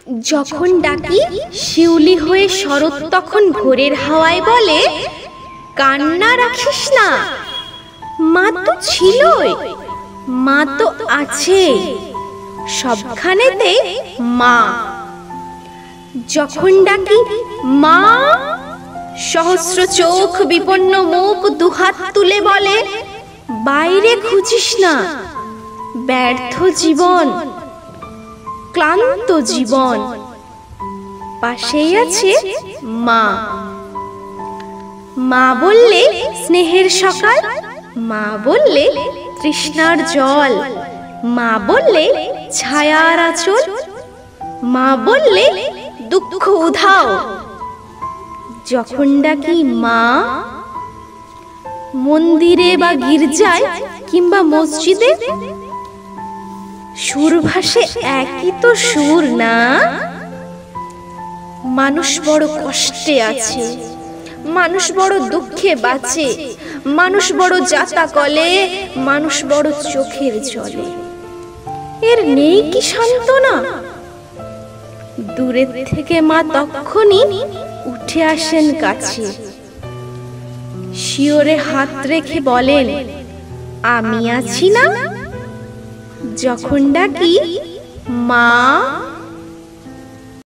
যখন ডাকি শিউলি হয়ে শরৎ তখন ভোরের হাওয়ায় বলে, কান্না রাখিস না, মা তো ছিলই, মা তো আছে সবখানেতে মা। যখন ডাকি মা, সহস্র চোখ বিপন্ন মুখ দুহাত তুলে বলে, বাইরে খুঁজিস না, ব্যর্থ জীবন, ক্লান্ত জীবন, পাশেই আছে মা। মা বললে স্নেহের সকাল, মা বললে তৃষ্ণার জল, মা বললে ছায়ার আঁচল, মা বললে দুঃখ উধাও। যখন ডাকি মা, মন্দিরে বা গির্জায় কিংবা মসজিদে সুর ভাসে একই তো সুর না? মানুষ বড় কষ্টে আছে, মানুষ বড় দুঃখে বাঁচে, মানুষ বড় যাতা কলে, মানুষ বড় চোখের জলে। এর নেই কি সান্ত্বনা? দূরের থেকে মা তখনই উঠে আসেন কাছে, শিওরে হাত রেখে বলেন, আমি আছি না? যখন ডাকি মা।